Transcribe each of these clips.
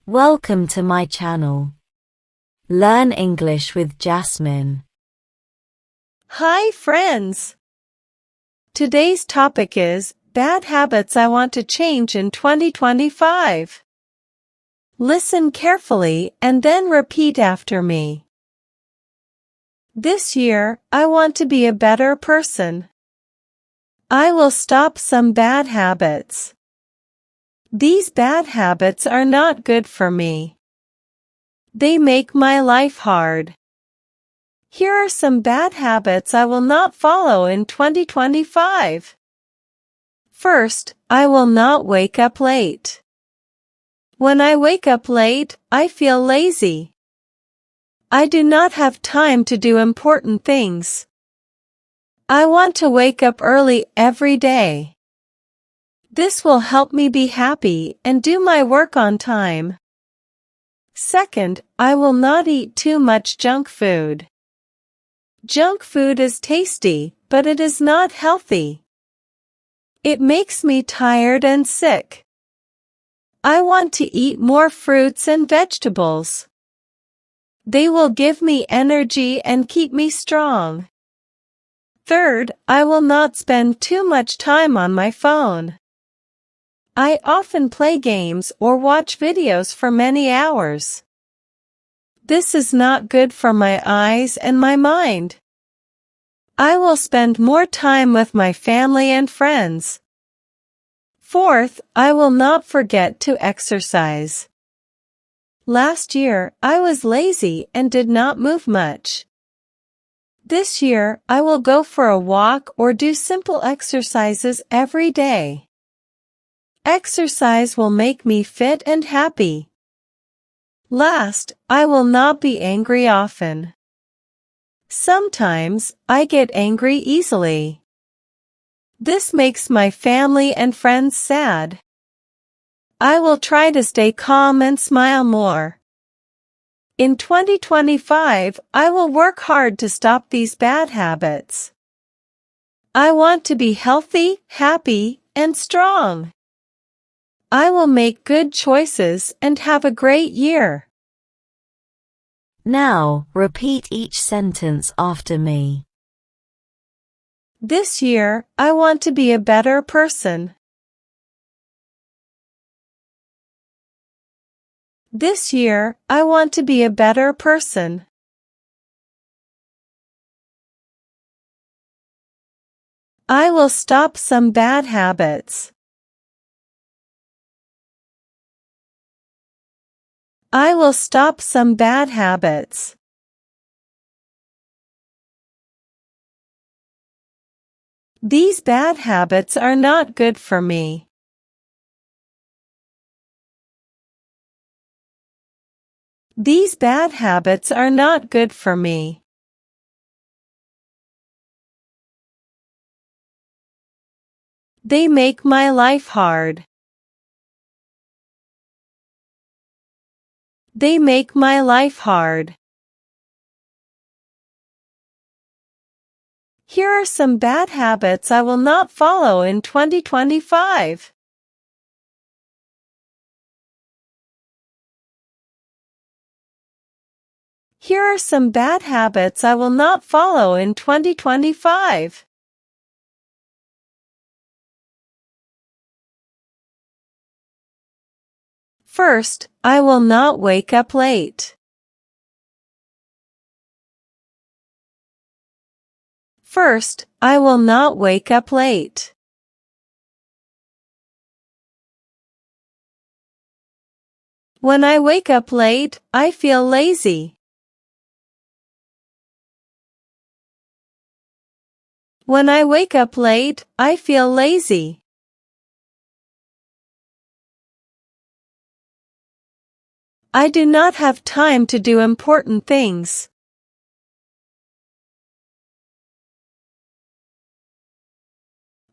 Welcome to my channel. Learn English with Jasmine. Hi friends! Today's topic is bad habits I want to change in 2025. Listen carefully and then repeat after me. This year, I want to be a better person. I will stop some bad habits. These bad habits are not good for me. They make my life hard. Here are some bad habits I will not follow in 2025. First, I will not wake up late. When I wake up late, I feel lazy. I do not have time to do important things. I want to wake up early every day. This will help me be happy and do my work on time. Second, I will not eat too much junk food. Junk food is tasty, but it is not healthy. It makes me tired and sick. I want to eat more fruits and vegetables. They will give me energy and keep me strong. Third, I will not spend too much time on my phone. I often play games or watch videos for many hours. This is not good for my eyes and my mind. I will spend more time with my family and friends. Fourth, I will not forget to exercise. Last year, I was lazy and did not move much. This year, I will go for a walk or do simple exercises every day. Exercise will make me fit and happy. Last, I will not be angry often. Sometimes, I get angry easily. This makes my family and friends sad. I will try to stay calm and smile more. In 2025, I will work hard to stop these bad habits. I want to be healthy, happy, and strong. I will make good choices and have a great year. Now, repeat each sentence after me. This year, I want to be a better person. This year, I want to be a better person. I will stop some bad habits. I will stop some bad habits. These bad habits are not good for me. These bad habits are not good for me. They make my life hard. They make my life hard. Here are some bad habits I will not follow in 2025. Here are some bad habits I will not follow in 2025. First, I will not wake up late. First, I will not wake up late. When I wake up late, I feel lazy. When I wake up late, I feel lazy. I do not have time to do important things.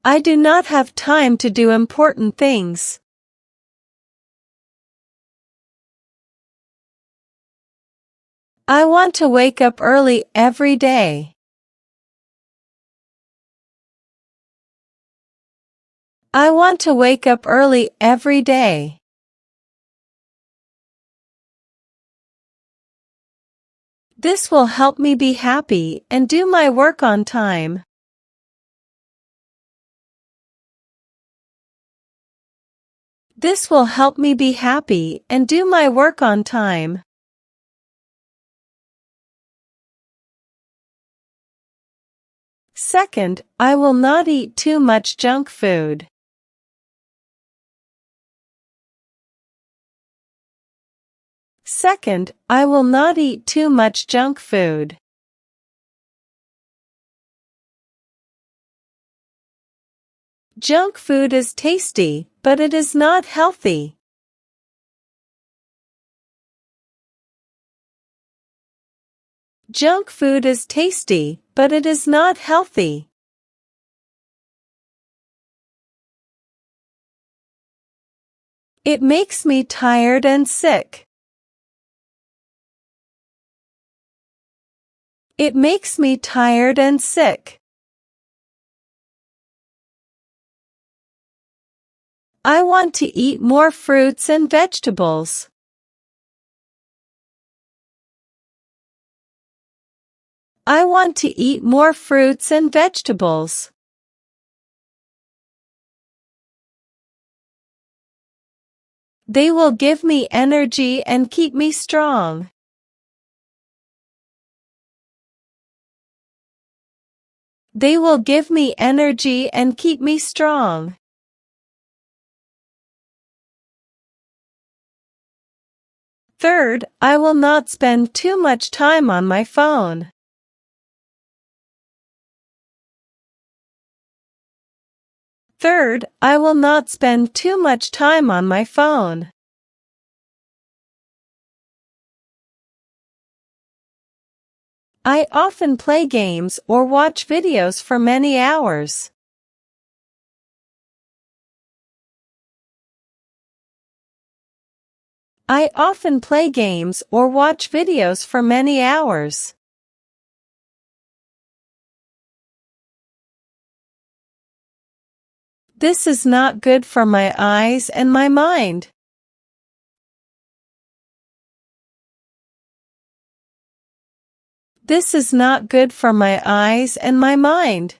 I do not have time to do important things. I want to wake up early every day. I want to wake up early every day. This will help me be happy and do my work on time. This will help me be happy and do my work on time. Second, I will not eat too much junk food. Second, I will not eat too much junk food. Junk food is tasty, but it is not healthy. Junk food is tasty, but it is not healthy. It makes me tired and sick. It makes me tired and sick. I want to eat more fruits and vegetables. I want to eat more fruits and vegetables. They will give me energy and keep me strong. They will give me energy and keep me strong. Third, I will not spend too much time on my phone. Third, I will not spend too much time on my phone. I often play games or watch videos for many hours. I often play games or watch videos for many hours. This is not good for my eyes and my mind. This is not good for my eyes and my mind.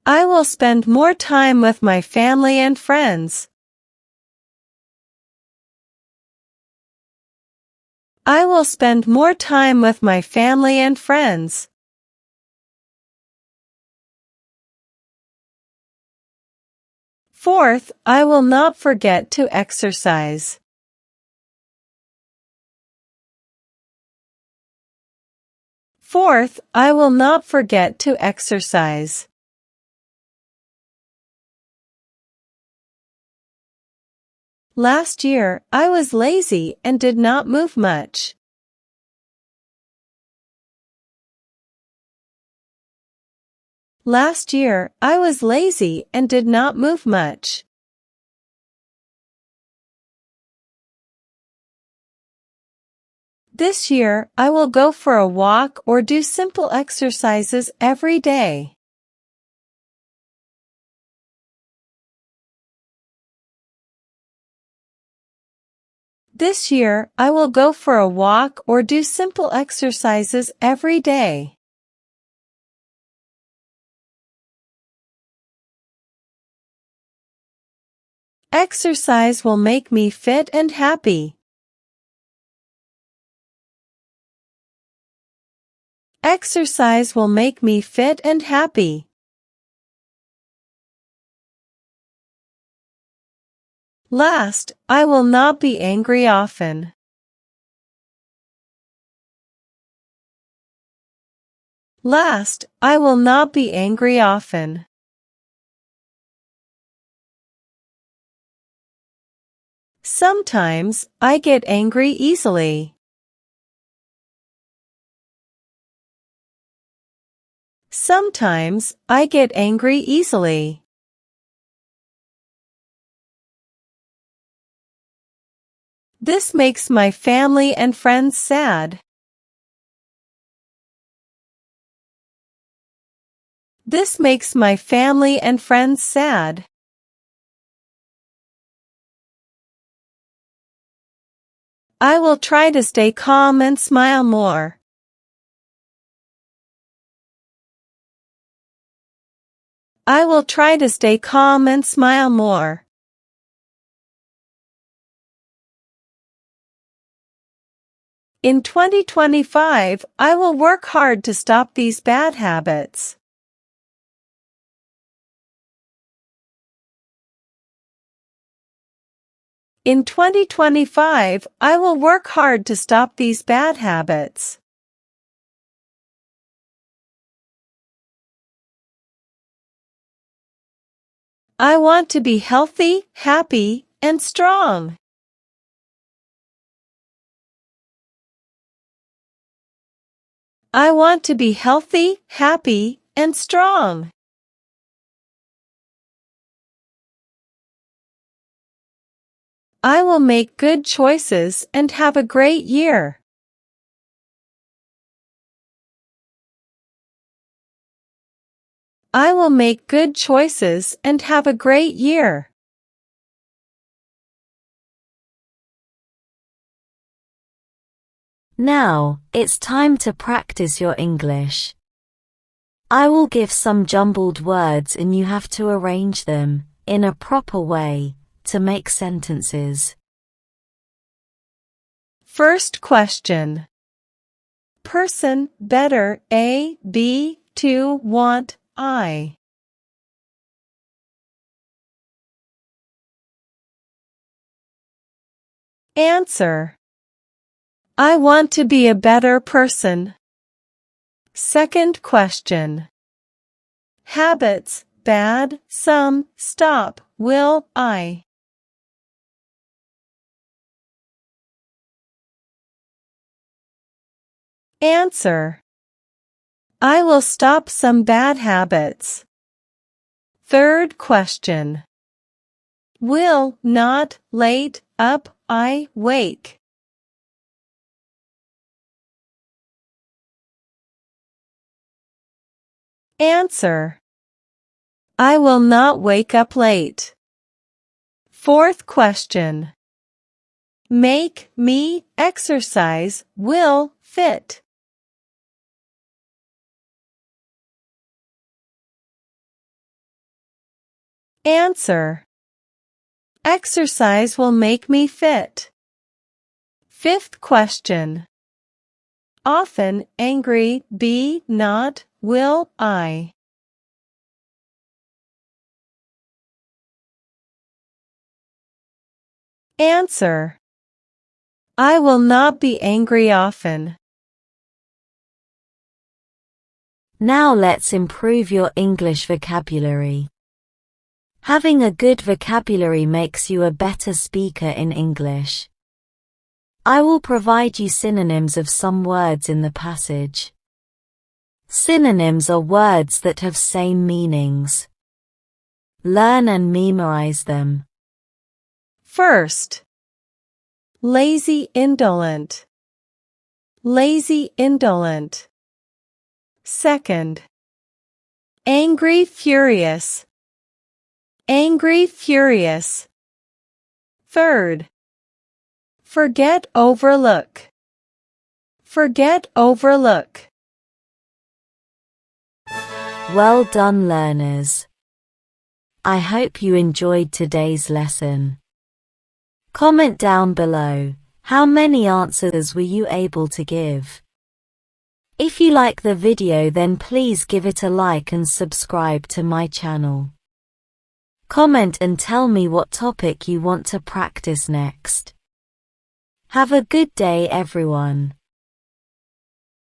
I will spend more time with my family and friends. I will spend more time with my family and friends. Fourth, I will not forget to exercise. Fourth, I will not forget to exercise. Last year, I was lazy and did not move much. Last year, I was lazy and did not move much. This year, I will go for a walk or do simple exercises every day. This year, I will go for a walk or do simple exercises every day. Exercise will make me fit and happy. Exercise will make me fit and happy. Last, I will not be angry often. Last, I will not be angry often. Sometimes, I get angry easily. Sometimes, I get angry easily. This makes my family and friends sad. This makes my family and friends sad. I will try to stay calm and smile more. I will try to stay calm and smile more. In 2025, I will work hard to stop these bad habits. In 2025, I will work hard to stop these bad habits. I want to be healthy, happy, and strong. I want to be healthy, happy, and strong. I will make good choices and have a great year. I will make good choices and have a great year. Now, it's time to practice your English. I will give some jumbled words and you have to arrange them, in a proper way, to make sentences. First question. Person, better, A, B, to, want, I. Answer. I want to be a better person. Second question. Habits, bad, some, stop, will, I. Answer. I will stop some bad habits. Third question. Will, not, late, up, I, wake. Answer. I will not wake up late. Fourth question. Make, me, exercise, will, fit. Answer. Exercise will make me fit. Fifth question. Often, angry, be, not, will, I. Answer. I will not be angry often. Now let's improve your English vocabulary. Having a good vocabulary makes you a better speaker in English. I will provide you synonyms of some words in the passage. Synonyms are words that have same meanings. Learn and memorize them. First. Lazy, indolent. Lazy, indolent. Second. Angry, furious. Angry, furious. Third. Forget, overlook. Forget, overlook. Well done, learners. I hope you enjoyed today's lesson. Comment down below, how many answers were you able to give? If you like the video, then please give it a like and subscribe to my channel. Comment and tell me what topic you want to practice next. Have a good day, everyone.